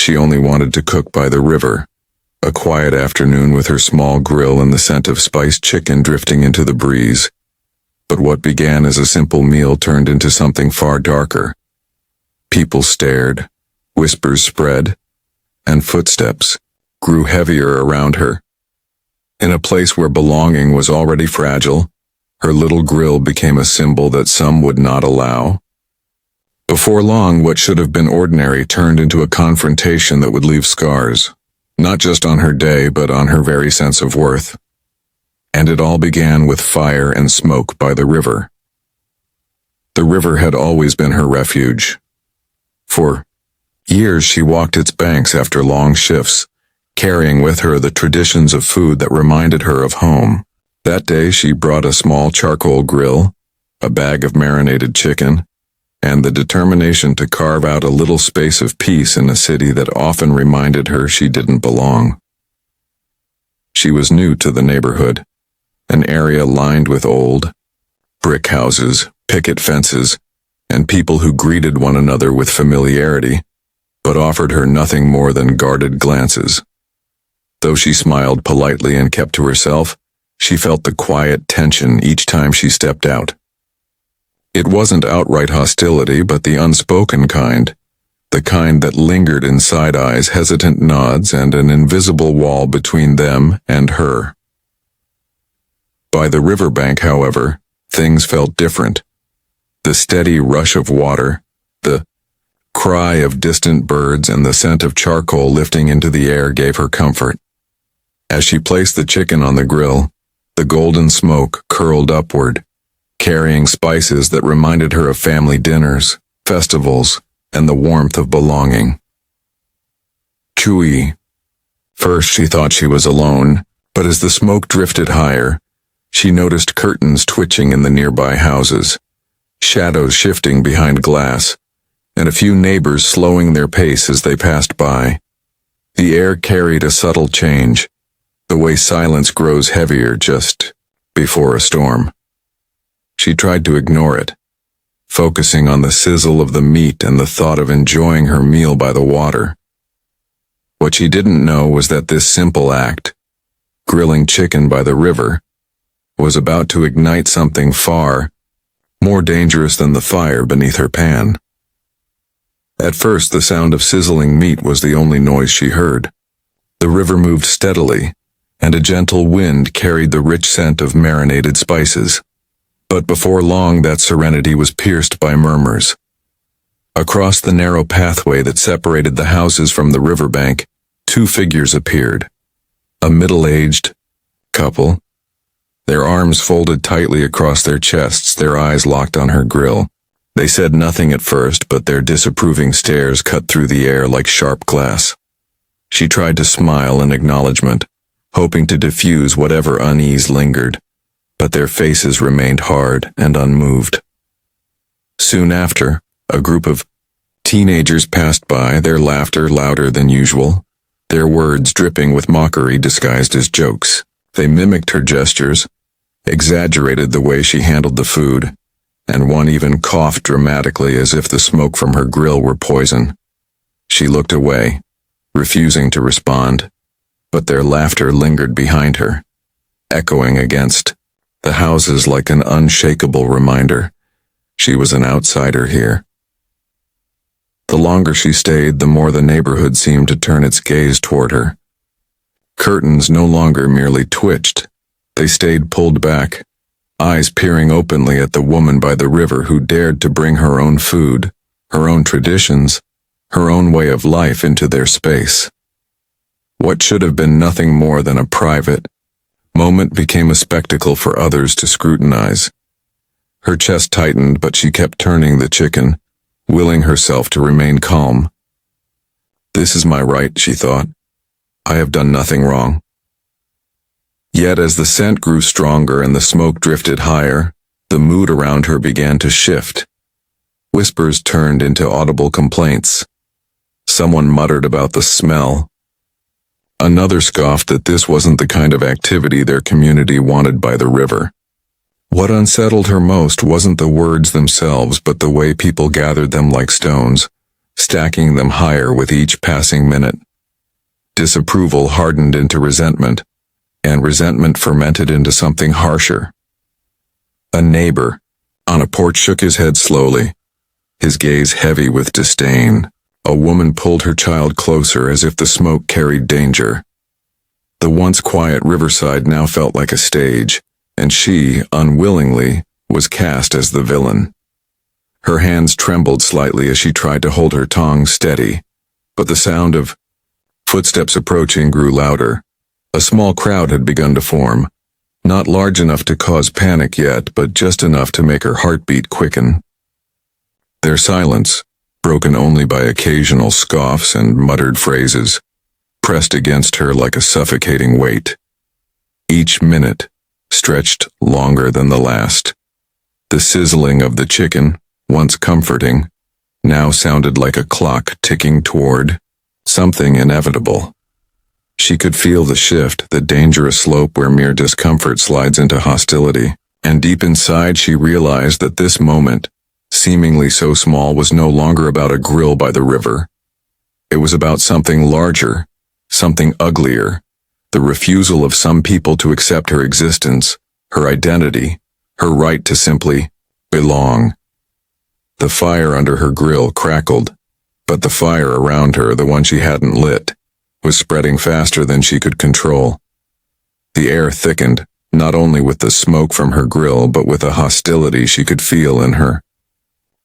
She only wanted to cook by the river, a quiet afternoon with her small grill and the scent of spiced chicken drifting into the breeze. But what began as a simple meal turned into something far darker. People stared, whispers spread, and footsteps grew heavier around her. In a place where belonging was already fragile, her little grill became a symbol that some would not allow. Before long, what should have been ordinary turned into a confrontation that would leave scars, not just on her day, but on her very sense of worth. And it all began with fire and smoke by the river. The river had always been her refuge. For years she walked its banks after long shifts, carrying with her the traditions of food that reminded her of home. That day she brought a small charcoal grill, a bag of marinated chicken, and the determination to carve out a little space of peace in a city that often reminded her she didn't belong. She was new to the neighborhood, an area lined with old brick houses, picket fences, and people who greeted one another with familiarity, but offered her nothing more than guarded glances. Though she smiled politely and kept to herself, she felt the quiet tension each time she stepped out. It wasn't outright hostility, but the unspoken kind, the kind that lingered in side eyes, hesitant nods, and an invisible wall between them and her. By the riverbank, however, things felt different. The steady rush of water, the cry of distant birds, and the scent of charcoal lifting into the air gave her comfort. As she placed the chicken on the grill, the golden smoke curled upward, carrying spices that reminded her of family dinners, festivals, and the warmth of belonging. Chewy. First she thought she was alone, but as the smoke drifted higher, she noticed curtains twitching in the nearby houses, shadows shifting behind glass, and a few neighbors slowing their pace as they passed by. The air carried a subtle change, the way silence grows heavier just before a storm. She tried to ignore it, focusing on the sizzle of the meat and the thought of enjoying her meal by the water. What she didn't know was that this simple act, grilling chicken by the river, was about to ignite something far more dangerous than the fire beneath her pan. At first, the sound of sizzling meat was the only noise she heard. The river moved steadily, and a gentle wind carried the rich scent of marinated spices. But before long, that serenity was pierced by murmurs. Across the narrow pathway that separated the houses from the riverbank, two figures appeared. A middle-aged couple, their arms folded tightly across their chests, their eyes locked on her grill. They said nothing at first, but their disapproving stares cut through the air like sharp glass. She tried to smile in acknowledgement, hoping to diffuse whatever unease lingered, but their faces remained hard and unmoved. Soon after, a group of teenagers passed by, their laughter louder than usual, their words dripping with mockery disguised as jokes. They mimicked her gestures, exaggerated the way she handled the food, and one even coughed dramatically as if the smoke from her grill were poison. She looked away, refusing to respond, but their laughter lingered behind her, echoing against the houses like an unshakable reminder. She was an outsider here. The longer she stayed, the more the neighborhood seemed to turn its gaze toward her. Curtains no longer merely twitched. They stayed pulled back, eyes peering openly at the woman by the river who dared to bring her own food, her own traditions, her own way of life into their space. What should have been nothing more than a private moment became a spectacle for others to scrutinize. Her chest tightened, but she kept turning the chicken, willing herself to remain calm. This is my right, she thought. I have done nothing wrong. Yet as the scent grew stronger and the smoke drifted higher, the mood around her began to shift. Whispers turned into audible complaints. Someone muttered about the smell. Another scoffed that this wasn't the kind of activity their community wanted by the river. What unsettled her most wasn't the words themselves, but the way people gathered them like stones, stacking them higher with each passing minute. Disapproval hardened into resentment, and resentment fermented into something harsher. A neighbor on a porch shook his head slowly, his gaze heavy with disdain. A woman pulled her child closer as if the smoke carried danger. The once quiet riverside now felt like a stage, and she, unwillingly, was cast as the villain. Her hands trembled slightly as she tried to hold her tongue steady, but the sound of footsteps approaching grew louder. A small crowd had begun to form, not large enough to cause panic yet, but just enough to make her heartbeat quicken. Their silence, broken only by occasional scoffs and muttered phrases, pressed against her like a suffocating weight. Each minute stretched longer than the last. The sizzling of the chicken, once comforting, now sounded like a clock ticking toward something inevitable. She could feel the shift, the dangerous slope where mere discomfort slides into hostility, and deep inside she realized that this moment, seemingly so small, was no longer about a grill by the river. It was about something larger, something uglier, the refusal of some people to accept her existence, her identity, her right to simply belong. The fire under her grill crackled, but the fire around her, the one she hadn't lit, was spreading faster than she could control. The air thickened, not only with the smoke from her grill, but with a hostility she could feel in her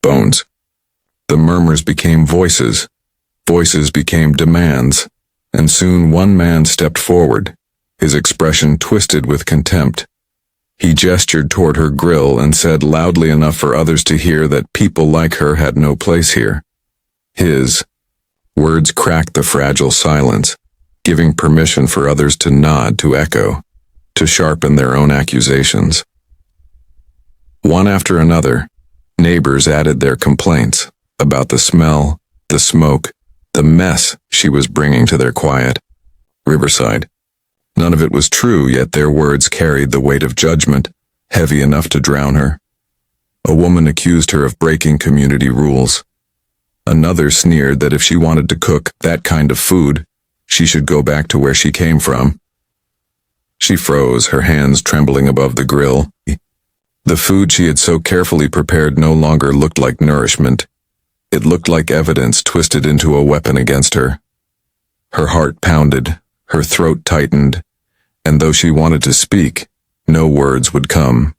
bones. The murmurs became voices, voices became demands, and soon one man stepped forward, his expression twisted with contempt. He gestured toward her grill and said loudly enough for others to hear that people like her had no place here. His words cracked the fragile silence, giving permission for others to nod, to echo, to sharpen their own accusations. One after another, neighbors added their complaints about the smell, the smoke, the mess she was bringing to their quiet riverside. None of it was true, yet their words carried the weight of judgment, heavy enough to drown her. A woman accused her of breaking community rules. Another sneered that if she wanted to cook that kind of food, she should go back to where she came from. She froze, her hands trembling above the grill. The food she had so carefully prepared no longer looked like nourishment. It looked like evidence twisted into a weapon against her. Her heart pounded, her throat tightened, and though she wanted to speak, no words would come.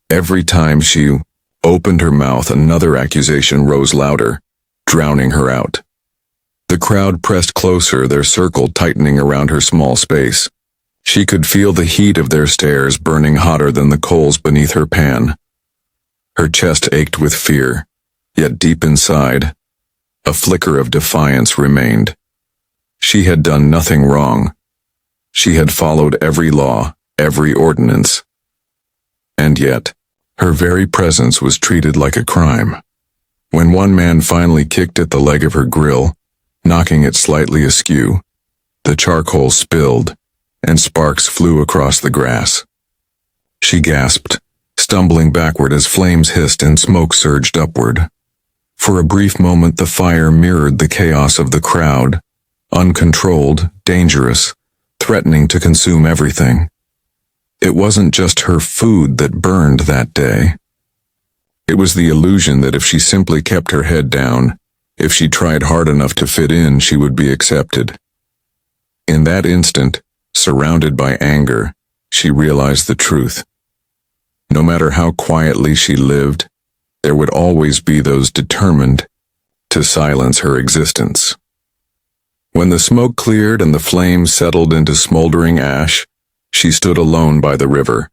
Every time she opened her mouth, another accusation rose louder, drowning her out. The crowd pressed closer, their circle tightening around her small space. She could feel the heat of their stares burning hotter than the coals beneath her pan. Her chest ached with fear, yet deep inside, a flicker of defiance remained. She had done nothing wrong. She had followed every law, every ordinance. And yet, her very presence was treated like a crime. When one man finally kicked at the leg of her grill, knocking it slightly askew, the charcoal spilled, and sparks flew across the grass. She gasped, stumbling backward as flames hissed and smoke surged upward. For a brief moment the fire mirrored the chaos of the crowd, uncontrolled, dangerous, threatening to consume everything. It wasn't just her food that burned that day. It was the illusion that if she simply kept her head down, if she tried hard enough to fit in, she would be accepted. In that instant, surrounded by anger, she realized the truth. No matter how quietly she lived, there would always be those determined to silence her existence. When the smoke cleared and the flames settled into smoldering ash, she stood alone by the river.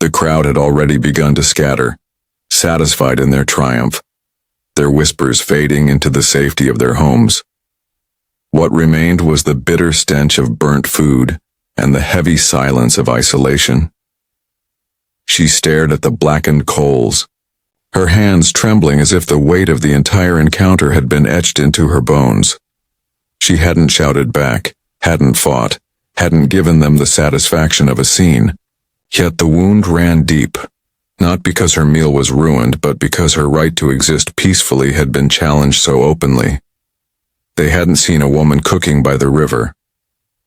The crowd had already begun to scatter, satisfied in their triumph, their whispers fading into the safety of their homes. What remained was the bitter stench of burnt food and the heavy silence of isolation. She stared at the blackened coals, her hands trembling as if the weight of the entire encounter had been etched into her bones. She hadn't shouted back, hadn't fought, hadn't given them the satisfaction of a scene, yet the wound ran deep, Not because her meal was ruined, but because her right to exist peacefully had been challenged so openly. They hadn't seen a woman cooking by the river.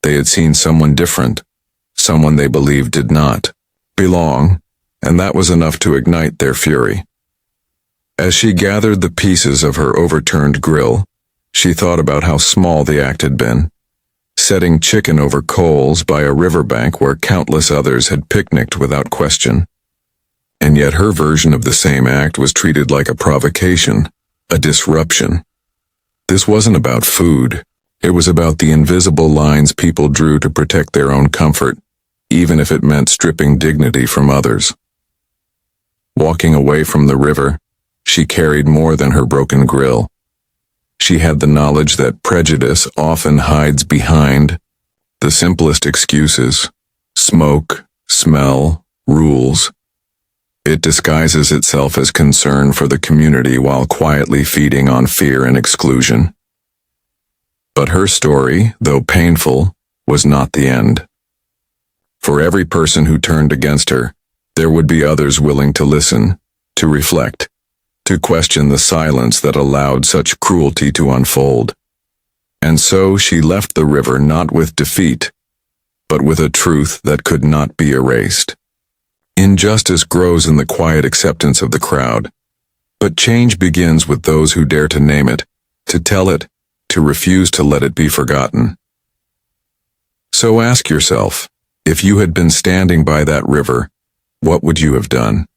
They had seen someone different, someone they believed did not belong, and that was enough to ignite their fury. As she gathered the pieces of her overturned grill, she thought about how small the act had been, setting chicken over coals by a riverbank where countless others had picnicked without question. And yet her version of the same act was treated like a provocation, a disruption. This wasn't about food. It was about the invisible lines people drew to protect their own comfort, even if it meant stripping dignity from others. Walking away from the river, she carried more than her broken grill. She had the knowledge that prejudice often hides behind the simplest excuses: smoke, smell, rules. It disguises itself as concern for the community while quietly feeding on fear and exclusion. But her story, though painful, was not the end. For every person who turned against her, there would be others willing to listen, to reflect, to question the silence that allowed such cruelty to unfold. And so she left the river not with defeat, but with a truth that could not be erased. Injustice grows in the quiet acceptance of the crowd, but change begins with those who dare to name it, to tell it, to refuse to let it be forgotten. So ask yourself, if you had been standing by that river, what would you have done?